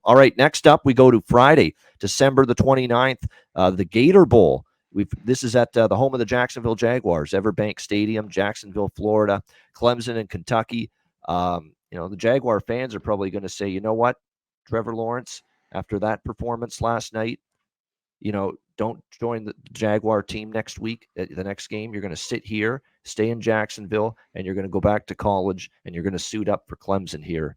All right, next up, we go to Friday, December the 29th, the Gator Bowl. This is at the home of the Jacksonville Jaguars, Everbank Stadium, Jacksonville, Florida, Clemson and Kentucky. The Jaguar fans are probably going to say, you know what, Trevor Lawrence, after that performance last night, don't join the Jaguar team next week at the next game. You're going to sit here, stay in Jacksonville, and you're going to go back to college, and you're going to suit up for Clemson here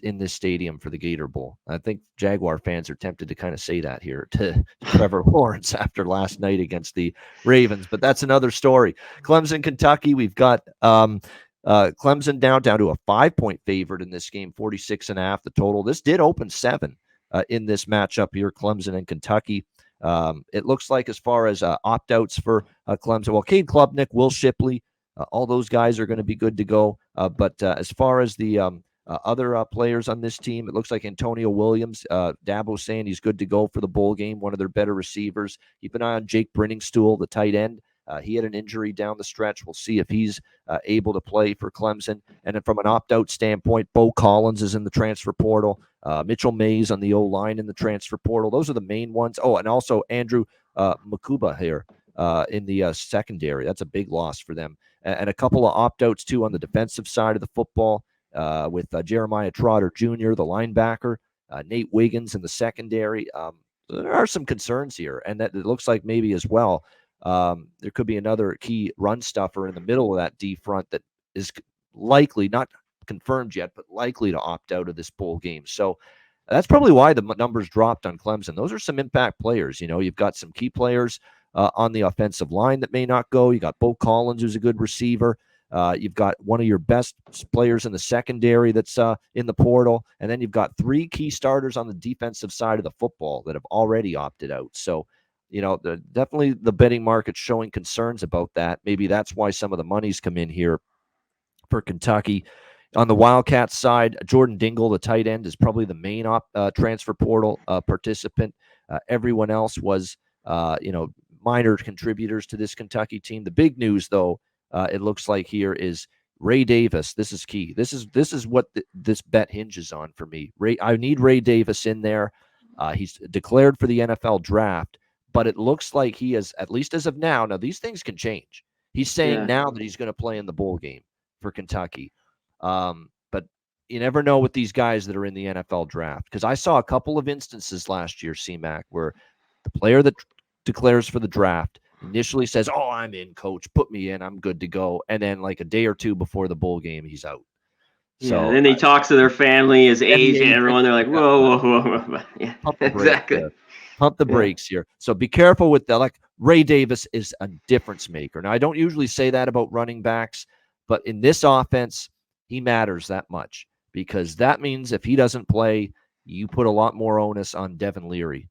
in this stadium for the Gator Bowl. I think Jaguar fans are tempted to kind of say that here to Trevor Lawrence after last night against the Ravens, but that's another story. Clemson, Kentucky, we've got Clemson down to a 5-point favorite in this game, 46.5 the total. This did open 7 in this matchup here, Clemson and Kentucky. It looks like as far as opt-outs for Clemson, well, Cade Klubnik, Will Shipley, all those guys are going to be good to go. But as far as the other players on this team, it looks like Antonio Williams, Dabo saying he's good to go for the bowl game, one of their better receivers. Keep an eye on Jake Brenningstool, the tight end. He had an injury down the stretch. We'll see if he's able to play for Clemson. And then from an opt-out standpoint, Bo Collins is in the transfer portal. Mitchell Mays on the O-line in the transfer portal. Those are the main ones. Oh, and also Andrew Makuba here in the secondary. That's a big loss for them. And a couple of opt-outs, too, on the defensive side of the football with Jeremiah Trotter Jr., the linebacker, Nate Wiggins in the secondary. There are some concerns here, and that it looks like maybe as well there could be another key run stuffer in the middle of that D front that is likely, not confirmed yet, but likely to opt out of this bowl game. So that's probably why the numbers dropped on Clemson. Those are some impact players. You've got some key players on the offensive line that may not go. You got Bo Collins, who's a good receiver. You've got one of your best players in the secondary that's in the portal. And then you've got 3 key starters on the defensive side of the football that have already opted out. So, definitely the betting market's showing concerns about that. Maybe that's why some of the money's come in here for Kentucky. On the Wildcats side, Jordan Dingle, the tight end, is probably the main transfer portal participant. Everyone else was, minor contributors to this Kentucky team. The big news, though, it looks like here is Ray Davis. This is key. This is what this bet hinges on for me. I need Ray Davis in there. He's declared for the NFL draft, but it looks like he is, at least as of now. Now, these things can change. He's saying now that he's going to play in the bowl game for Kentucky. But you never know with these guys that are in the NFL draft, because I saw a couple of instances last year, CMAC, where the player that declares for the draft initially says, "Oh, I'm in, coach. Put me in. I'm good to go." And then like a day or two before the bowl game, he's out. So and then he talks to their family, his age, and everyone. They're like, whoa. Yeah, exactly. Pump the brakes here. So be careful with that. Like, Ray Davis is a difference maker. Now, I don't usually say that about running backs, but in this offense, he matters that much, because that means if he doesn't play, you put a lot more onus on Devin Leary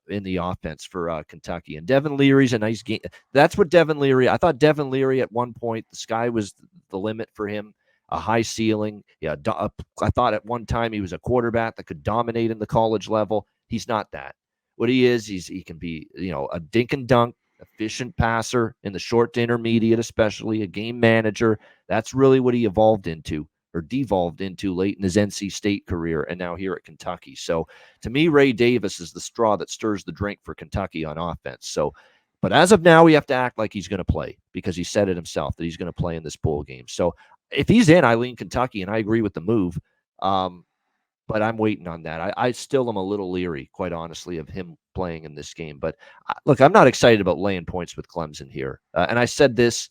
in the offense for Kentucky. And Devin Leary's a nice game. That's what Devin Leary, I thought Devin Leary at one point, the sky was the limit for him, a high ceiling. Yeah, I thought at one time he was a quarterback that could dominate in the college level. He's not that. What he is, he can be, a dink and dunk, efficient passer in the short to intermediate, especially a game manager. That's really what he evolved into, or devolved into, late in his NC State career, and now here at Kentucky. So to me, Ray Davis is the straw that stirs the drink for Kentucky on offense. So, but as of now, we have to act like he's going to play, because he said it himself that he's going to play in this bowl game. So if he's in, I lean Kentucky, and I agree with the move. But I'm waiting on that. I still am a little leery, quite honestly, of him playing in this game. But look, I'm not excited about laying points with Clemson here. And I said this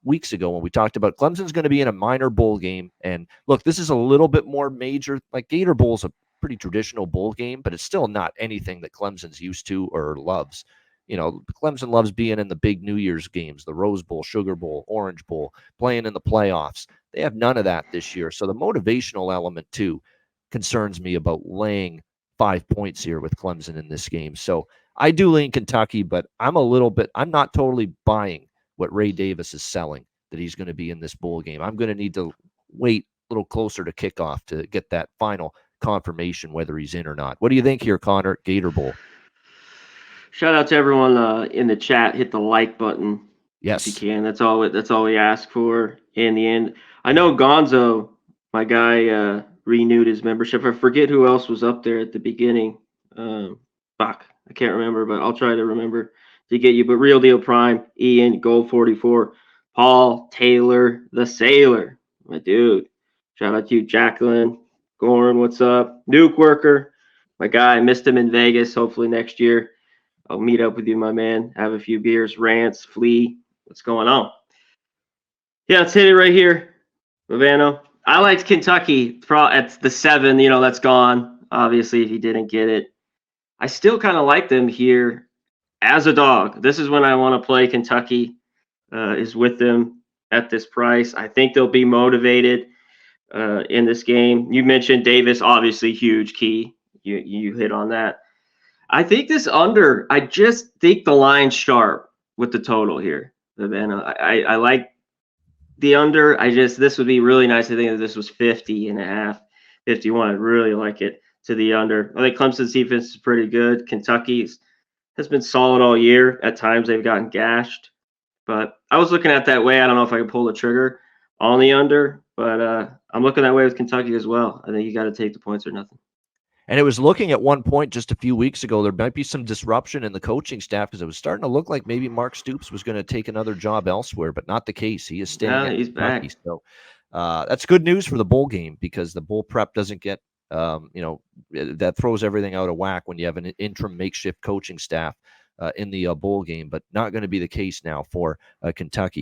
weeks ago when we talked about Clemson's going to be in a minor bowl game. And look, this is a little bit more major. Like, Gator Bowl is a pretty traditional bowl game, but it's still not anything that Clemson's used to or loves. Clemson loves being in the big New Year's games, the Rose Bowl, Sugar Bowl, Orange Bowl, playing in the playoffs. They have none of that this year. So the motivational element, too, concerns me about laying 5 points here with Clemson in this game. So I do lean Kentucky, but I'm not totally buying what Ray Davis is selling, that he's going to be in this bowl game. I'm going to need to wait a little closer to kickoff to get that final confirmation whether he's in or not. What do you think here, Conor? Gator Bowl. Shout out to everyone in the chat. Hit the like button. Yes, if you can. That's all we ask for in the end. I know Gonzo, my guy, renewed his membership. I forget who else was up there at the beginning. Fuck, I can't remember, but I'll try to remember to get you. But Real Deal Prime, Ian, Gold 44, Paul, Taylor, the Sailor, my dude. Shout out to you, Jacqueline, Goran, what's up? Nuke Worker, my guy. I missed him in Vegas. Hopefully next year I'll meet up with you, my man. Have a few beers. Rants, Flea, what's going on? Yeah, let's hit it right here, Ravano. I liked Kentucky at the 7. That's gone. Obviously, if you didn't get it, I still kind of like them here as a dog. This is when I want to play Kentucky. Is with them at this price. I think they'll be motivated in this game. You mentioned Davis, obviously huge key. You hit on that. I think this under. I just think the line's sharp with the total here, Ravano. I like the under. This would be really nice. I think if this was 50.5, 51. I'd really like it to the under. I think Clemson's defense is pretty good. Kentucky's has been solid all year. At times they've gotten gashed, but I was looking at that way. I don't know if I can pull the trigger on the under, but I'm looking that way with Kentucky as well. I think you got to take the points or nothing. And it was looking at one point just a few weeks ago, there might be some disruption in the coaching staff because it was starting to look like maybe Mark Stoops was going to take another job elsewhere, but not the case. He is staying at he's Kentucky. back. So that's good news for the bowl game because the bowl prep doesn't get, that throws everything out of whack when you have an interim makeshift coaching staff in the bowl game, but not going to be the case now for Kentucky.